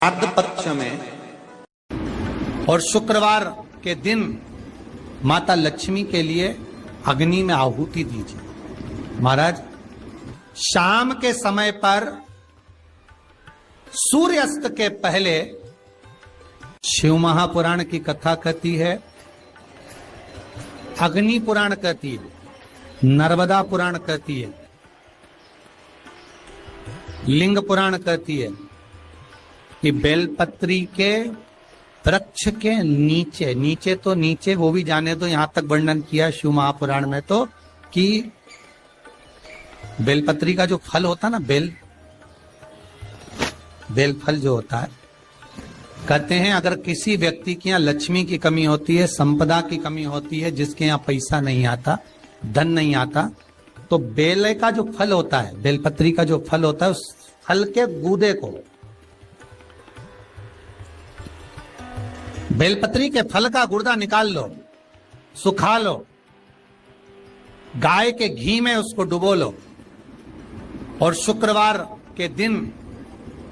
श्राद्ध पक्ष में और शुक्रवार के दिन माता लक्ष्मी के लिए अग्नि में आहुति दीजिए। महाराज, शाम के समय पर सूर्यास्त के पहले शिव महापुराण की कथा कहती है, अग्नि पुराण कहती है, नर्मदा पुराण कहती है, लिंग पुराण कहती है कि बेलपत्री के वृक्ष के नीचे नीचे वो भी जाने दो, यहां तक वर्णन किया शिव महापुराण में तो कि बेलपत्री का जो फल होता है ना, बेल फल जो होता है, कहते हैं अगर किसी व्यक्ति के यहाँ लक्ष्मी की कमी होती है, संपदा की कमी होती है, जिसके यहाँ पैसा नहीं आता, धन नहीं आता, तो बेल का जो फल होता है, बेलपत्री का जो फल होता है, उस फल के गूदे को, बेलपत्री के फल का गुर्दा निकाल लो, सुखा लो, गाय के घी में उसको डुबो लो और शुक्रवार के दिन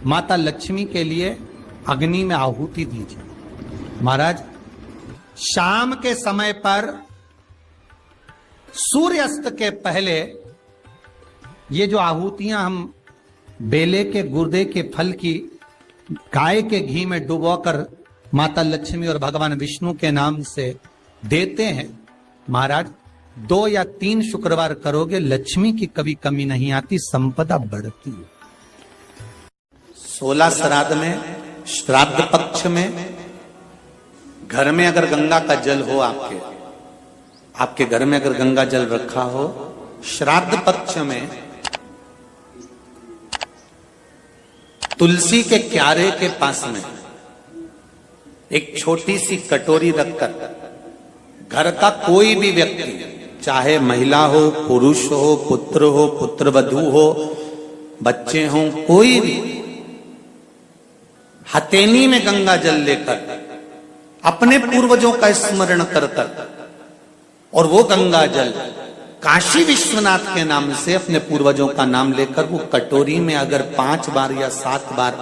माता लक्ष्मी के लिए अग्नि में आहुति दीजिए। महाराज, शाम के समय पर सूर्यास्त के पहले ये जो आहुतियां हम बेले के गुर्दे के फल की गाय के घी में डुबोकर माता लक्ष्मी और भगवान विष्णु के नाम से देते हैं, महाराज 2 या 3 शुक्रवार करोगे, लक्ष्मी की कभी कमी नहीं आती, संपदा बढ़ती है। 16 श्राद्ध में, श्राद्ध पक्ष में घर में अगर गंगा का जल हो, आपके घर में अगर गंगा जल रखा हो, श्राद्ध पक्ष में तुलसी के क्यारे के पास में एक छोटी सी कटोरी रखकर घर का कोई भी व्यक्ति, चाहे महिला हो, पुरुष हो, पुत्रवधू हो, बच्चे हो, कोई भी हथेली में गंगा जल लेकर अपने पूर्वजों का स्मरण कर और वो गंगा जल काशी विश्वनाथ के नाम से अपने पूर्वजों का नाम लेकर वो कटोरी में अगर 5 बार या 7 बार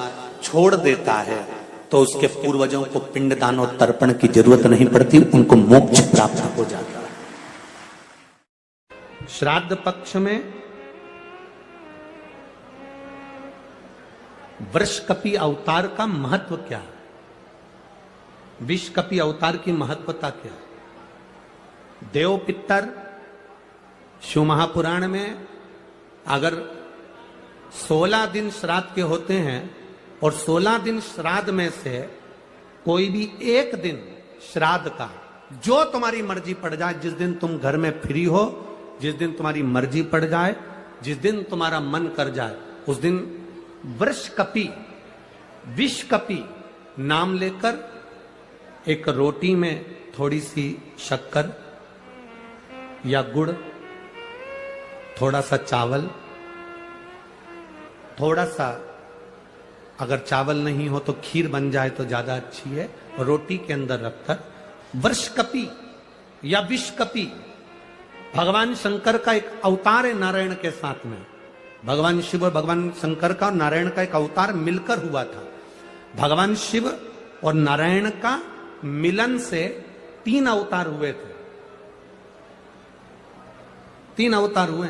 छोड़ देता है तो उसके पूर्वजों को पिंडदान और तर्पण की जरूरत नहीं पड़ती, उनको मोक्ष प्राप्त हो जाता है। श्राद्ध पक्ष में वृषकपि अवतार का महत्व क्या है? विषकपि अवतार की महत्वता क्या है? देव पितर शिव महापुराण में अगर 16 दिन श्राद्ध के होते हैं और 16 दिन श्राद्ध में से कोई भी एक दिन श्राद्ध का, जो तुम्हारी मर्जी पड़ जाए, जिस दिन तुम घर में फ्री हो, जिस दिन तुम्हारी मर्जी पड़ जाए, जिस दिन तुम्हारा मन कर जाए, उस दिन वृषकपि, विषकपि नाम लेकर एक रोटी में थोड़ी सी शक्कर या गुड़, थोड़ा सा चावल, थोड़ा सा अगर चावल नहीं हो तो खीर बन जाए तो ज्यादा अच्छी है, रोटी के अंदर रखकर वृषकपि या विषकपि भगवान शंकर का एक अवतार है नारायण के साथ में। भगवान शिव और भगवान शंकर का और नारायण का एक अवतार मिलकर हुआ था। भगवान शिव और नारायण का मिलन से 3 अवतार हुए थे, 3 अवतार हुए।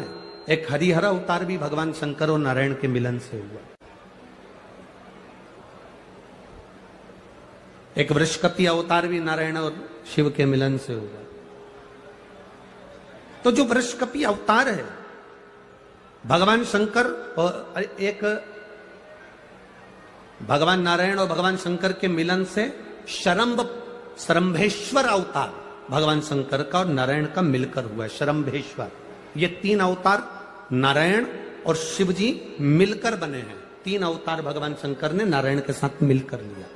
एक हरिहर अवतार भी भगवान शंकर और नारायण के मिलन से हुआ, एक वृषकपि अवतार भी नारायण और शिव के मिलन से हुआ। तो जो वृषकपि अवतार है, भगवान शंकर और एक भगवान नारायण और भगवान शंकर के मिलन से शरंभेश्वर अवतार भगवान शंकर का और नारायण का मिलकर हुआ है, शरंभेश्वर। ये 3 अवतार नारायण और शिव जी मिलकर बने हैं। 3 अवतार भगवान शंकर ने नारायण के साथ मिलकर लिया,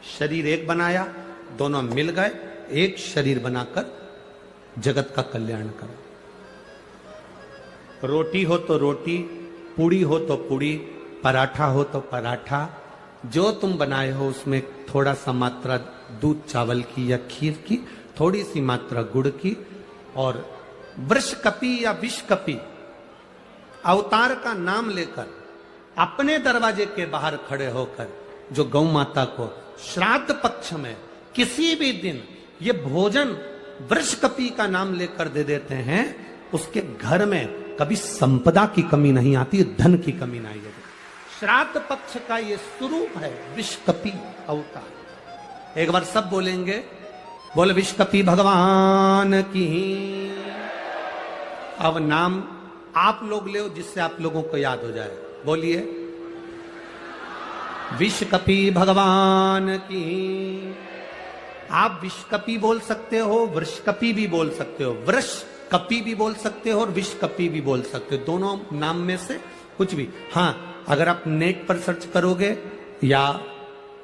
शरीर एक बनाया, दोनों मिल गए, एक शरीर बनाकर जगत का कल्याण करा। रोटी हो तो रोटी, पूड़ी हो तो पूड़ी, पराठा हो तो पराठा, जो तुम बनाए हो उसमें थोड़ा सा मात्रा दूध चावल की या खीर की, थोड़ी सी मात्रा गुड़ की, और वृषकपि या विषकपि अवतार का नाम लेकर अपने दरवाजे के बाहर खड़े होकर जो गौ माता को श्राद्ध पक्ष में किसी भी दिन ये भोजन वृषकपी का नाम लेकर दे देते हैं, उसके घर में कभी संपदा की कमी नहीं आती, धन की कमी नहीं आती। श्राद्ध पक्ष का ये स्वरूप है विषकपी अवतार। एक बार सब बोलेंगे, बोल विषकपी भगवान की। अब नाम आप लोग ले जिससे आप लोगों को याद हो जाए, बोलिए विषकपी भगवान की। आप विषकपी बोल सकते हो, वृषकपी भी बोल सकते हो, वृषकपी भी बोल सकते हो और विषकपी भी बोल सकते हो, दोनों नाम में से कुछ भी। हाँ, अगर आप नेट पर सर्च करोगे या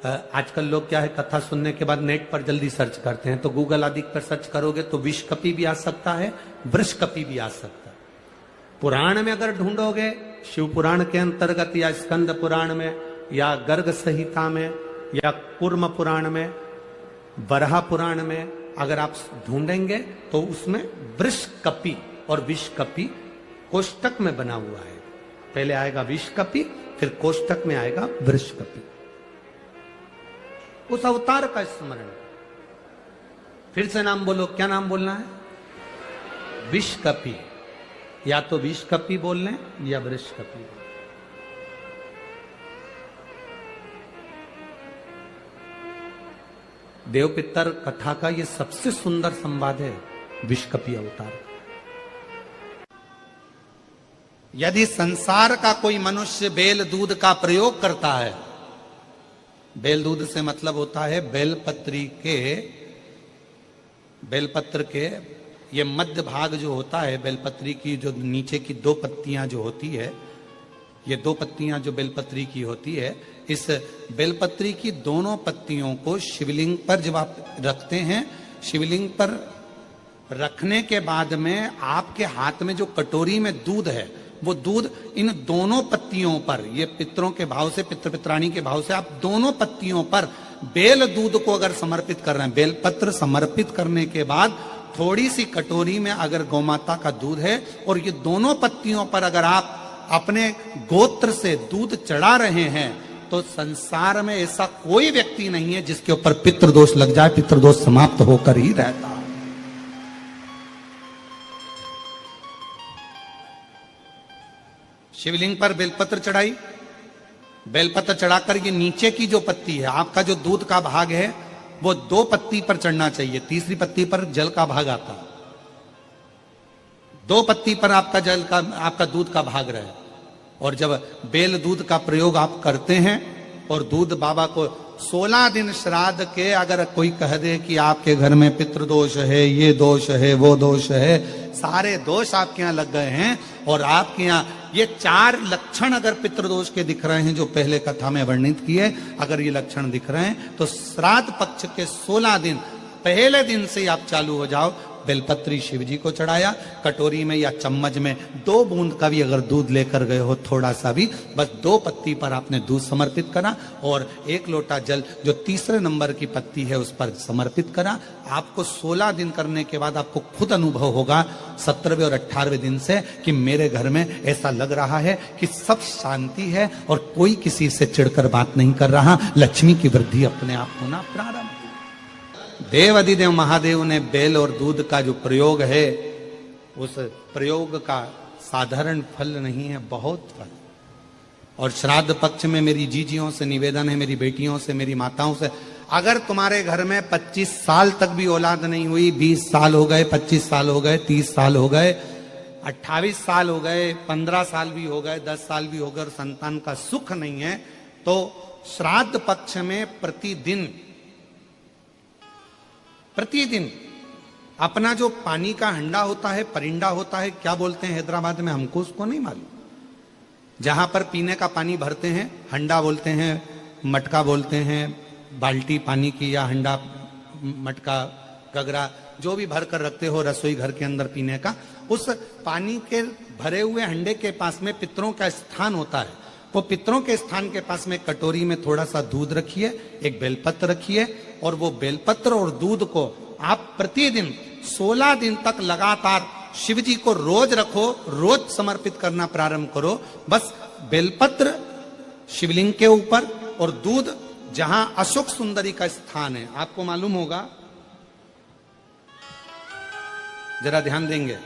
आजकल लोग क्या है, कथा सुनने के बाद नेट पर जल्दी सर्च करते हैं, तो गूगल आदि पर सर्च करोगे तो विषकपी भी आ सकता है, वृषकपी भी आ सकता है। पुराण में अगर ढूंढोगे, शिव पुराण के अंतर्गत या स्कंद पुराण में या गर्ग संहिता में या कूर्म पुराण में, वराह पुराण में अगर आप ढूंढेंगे तो उसमें वृषकपी और विषकपी कोष्टक में बना हुआ है। पहले आएगा विषकपी, फिर कोष्टक में आएगा वृषकपी। उस अवतार का स्मरण। फिर से नाम बोलो, क्या नाम बोलना है? विषकपी। या तो विषकपी बोल लें या वृषकपी। देव पितर कथा का यह सबसे सुंदर संवाद है विषकपी अवतार। यदि संसार का कोई मनुष्य बेल दूध का प्रयोग करता है, बेल दूध से मतलब होता है बेलपत्र के ये मध्य भाग जो होता है, बेलपत्री की जो नीचे की दो पत्तियां जो होती है, ये दो पत्तियां जो बेलपत्री की होती है, इस बेलपत्री की दोनों पत्तियों को शिवलिंग पर जब आप रखते हैं, शिवलिंग पर रखने के बाद में आपके हाथ में जो कटोरी में दूध है, वो दूध इन दोनों पत्तियों पर, ये पितरों के भाव से, पितृ पित्राणी के भाव से, आप दोनों पत्तियों पर बेल दूध को अगर समर्पित कर रहे हैं, बेलपत्र समर्पित करने के बाद थोड़ी सी कटोरी में अगर गौमाता का दूध है और ये दोनों पत्तियों पर अगर आप अपने गोत्र से दूध चढ़ा रहे हैं, तो संसार में ऐसा कोई व्यक्ति नहीं है जिसके ऊपर पितृदोष लग जाए। पितृदोष समाप्त होकर ही रहता है। शिवलिंग पर बेलपत्र चढ़ाई, बेलपत्र चढ़ाकर ये नीचे की जो पत्ती है, आपका जो दूध का भाग है, वो दो पत्ती पर चढ़ना चाहिए, तीसरी पत्ती पर जल का भाग आता। दो पत्ती पर आपका दूध का भाग रहे। और जब बेल दूध का प्रयोग आप करते हैं और दूध बाबा को 16 दिन श्राद्ध के अगर कोई कह दे कि आपके घर में पितृदोष है, ये दोष है, वो दोष है, सारे दोष आपके यहाँ लग गए हैं और आपके यहाँ ये 4 लक्षण अगर पितृदोष के दिख रहे हैं जो पहले कथा में वर्णित किए, अगर ये लक्षण दिख रहे हैं तो श्राद्ध पक्ष के 16 दिन पहले दिन से आप चालू हो जाओ। बेलपत्री शिव जी को चढ़ाया, कटोरी में या चम्मच में 2 बूंद का भी अगर दूध लेकर गए हो, थोड़ा सा भी, बस 2 पत्ती पर आपने दूध समर्पित करा और 1 लोटा जल जो तीसरे नंबर की पत्ती है उस पर समर्पित करा। आपको 16 दिन करने के बाद आपको खुद अनुभव होगा 17वें और 18वें दिन से कि मेरे घर में ऐसा लग रहा है कि सब शांति है और कोई किसी से चिढ़कर बात नहीं कर रहा। लक्ष्मी की वृद्धि अपने आप होना प्रारंभ। देव अधिदेव महादेव ने बेल और दूध का जो प्रयोग है, उस प्रयोग का साधारण फल नहीं है, बहुत फल। और श्राद्ध पक्ष में मेरी जीजियों से निवेदन है, मेरी बेटियों से, मेरी माताओं से, अगर तुम्हारे घर में 25 साल तक भी औलाद नहीं हुई, 20 साल हो गए, 25 साल हो गए, 30 साल हो गए, 28 साल हो गए, 15 साल भी हो गए, 10 साल भी हो गए और संतान का सुख नहीं है, तो श्राद्ध पक्ष में प्रतिदिन अपना जो पानी का हंडा होता है, परिंडा होता है, क्या बोलते हैं हैदराबाद में, हमको उसको नहीं मालूम, जहां पर पीने का पानी भरते हैं, हंडा बोलते हैं, मटका बोलते हैं, बाल्टी पानी की या हंडा, मटका, गगरा, जो भी भर कर रखते हो रसोई घर के अंदर पीने का, उस पानी के भरे हुए हंडे के पास में पितरों का स्थान होता है। वो पितरों के स्थान के पास में कटोरी में थोड़ा सा दूध रखिए, एक बेलपत्र रखिए और वो बेलपत्र और दूध को आप प्रतिदिन 16 दिन तक लगातार शिव जी को रोज रखो, रोज समर्पित करना प्रारंभ करो। बस बेलपत्र शिवलिंग के ऊपर और दूध जहां अशोक सुंदरी का स्थान है, आपको मालूम होगा, जरा ध्यान देंगे,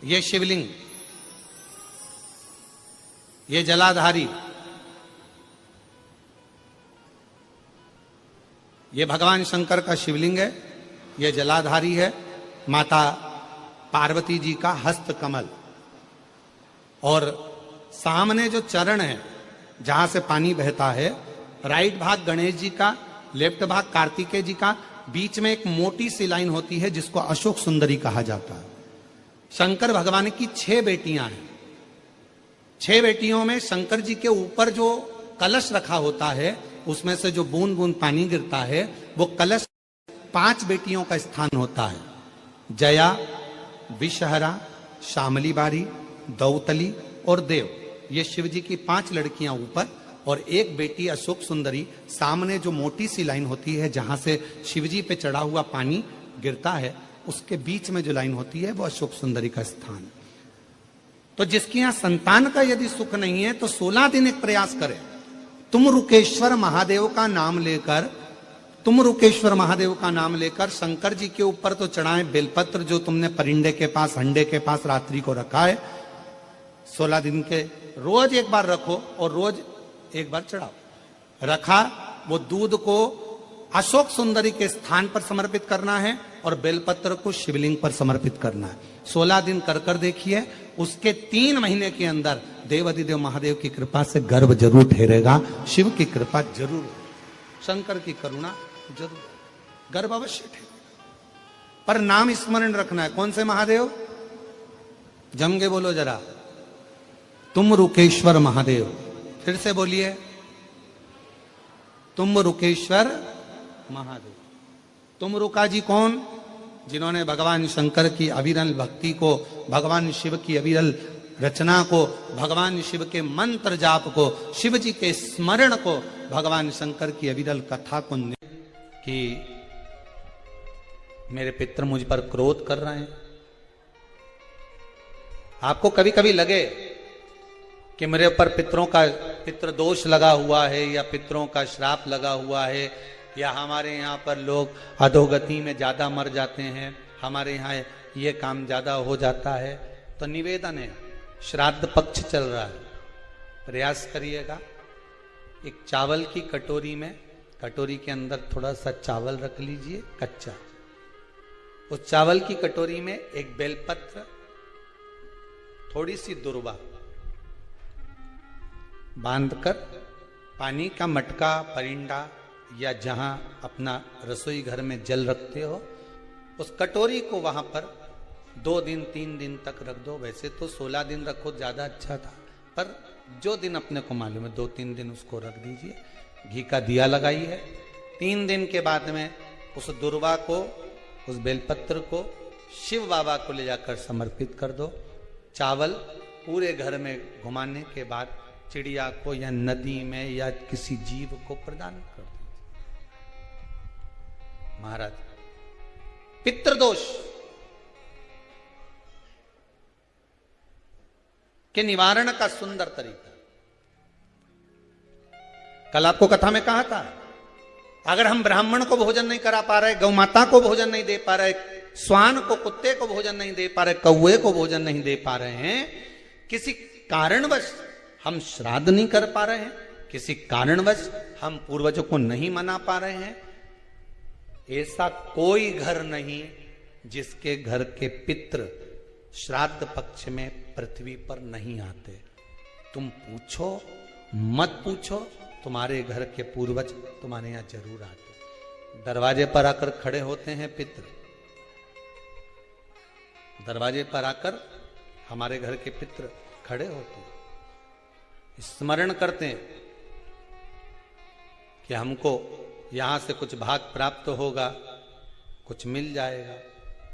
ये शिवलिंग, ये जलाधारी, ये भगवान शंकर का शिवलिंग है, ये जलाधारी है, माता पार्वती जी का हस्त कमल, और सामने जो चरण है जहां से पानी बहता है, राइट भाग गणेश जी का, लेफ्ट भाग कार्तिकेय जी का, बीच में एक मोटी सी लाइन होती है जिसको अशोक सुंदरी कहा जाता है। शंकर भगवान की 6 बेटियां हैं। 6 बेटियों में शंकर जी के ऊपर जो कलश रखा होता है, उसमें से जो बूंद बूंद पानी गिरता है, वो कलश 5 बेटियों का स्थान होता है। जया, विषहरा, शामली बारी, दौतली और देव, ये शिव जी की 5 लड़कियां ऊपर, और एक बेटी अशोक सुंदरी सामने जो मोटी सी लाइन होती है जहां से शिव जी पे चढ़ा हुआ पानी गिरता है, उसके बीच में जो लाइन होती है वो अशोक सुंदरी का स्थान। तो जिसके यहां संतान का यदि सुख नहीं है तो 16 दिन एक प्रयास करें, तुम रुकेश्वर महादेव का नाम लेकर, तुम रुकेश्वर महादेव का नाम लेकर शंकर जी के ऊपर तो चढ़ाएं बेलपत्र, जो तुमने परिंदे के पास, हंडे के पास रात्रि को रखा है, 16 दिन के रोज एक बार रखो और रोज एक बार चढ़ाओ। रखा, वो दूध को अशोक सुंदरी के स्थान पर समर्पित करना है और बेलपत्र को शिवलिंग पर समर्पित करना है। 16 दिन कर कर देखिए, उसके 3 महीने के अंदर देवाधिदेव महादेव की कृपा से गर्भ जरूर ठहरेगा, शिव की कृपा जरूर, शंकर की करुणा जरूर, गर्भ अवश्य ठहरेगा। पर नाम स्मरण रखना है, कौन से महादेव? जम के बोलो जरा, तुम रुकेश्वर महादेव। फिर से बोलिए, तुम रुकेश्वर महादेव। तुम रुका जी कौन? जिन्होंने भगवान शंकर की अविरल भक्ति को, भगवान शिव की अविरल रचना को, भगवान शिव के मंत्र जाप को, शिव जी के स्मरण को, भगवान शंकर की अविरल कथा को, कि मेरे पितर मुझ पर क्रोध कर रहे हैं। आपको कभी कभी लगे कि मेरे ऊपर पितरों का पितृ दोष लगा हुआ है, या पितरों का श्राप लगा हुआ है, या हमारे यहाँ पर लोग अधोगति में ज्यादा मर जाते हैं, हमारे यहाँ ये काम ज्यादा हो जाता है, तो निवेदन है, श्राद्ध पक्ष चल रहा है, प्रयास करिएगा, एक चावल की कटोरी में, कटोरी के अंदर थोड़ा सा चावल रख लीजिए कच्चा, उस चावल की कटोरी में एक बेलपत्र, थोड़ी सी दुर्वा बांधकर, पानी का मटका, परिंदा, या जहां अपना रसोई घर में जल रखते हो, उस कटोरी को वहां पर 2 दिन 3 दिन तक रख दो। वैसे तो 16 दिन रखो, ज्यादा अच्छा था, पर जो दिन अपने को मालूम है 2-3 दिन उसको रख दीजिए। घी का दिया लगाइए। 3 दिन के बाद में उस दुर्वा को, उस बेलपत्र को शिव बाबा को ले जाकर समर्पित कर दो। चावल पूरे घर में घुमाने के बाद चिड़िया को या नदी में या किसी जीव को प्रदान कर दीजिए। महाराज, पितृदोष के निवारण का सुंदर तरीका। कल आपको कथा में कहा था, अगर हम ब्राह्मण को भोजन नहीं करा पा रहे, गौ माता को भोजन नहीं दे पा रहे, स्वान को, कुत्ते को भोजन नहीं दे पा रहे, कौवे को भोजन नहीं दे पा रहे हैं, किसी कारणवश हम श्राद्ध नहीं कर पा रहे हैं, किसी कारणवश हम पूर्वजों को नहीं मना पा रहे हैं, ऐसा कोई घर नहीं जिसके घर के पितृ श्राद्ध पक्ष में पृथ्वी पर नहीं आते। तुम पूछो मत पूछो, तुम्हारे घर के पूर्वज तुम्हारे यहां जरूर आते। दरवाजे पर आकर खड़े होते हैं पितृ, दरवाजे पर आकर हमारे घर के पितृ खड़े होते हैं, स्मरण करते हैं कि हमको यहां से कुछ भाग प्राप्त होगा, कुछ मिल जाएगा।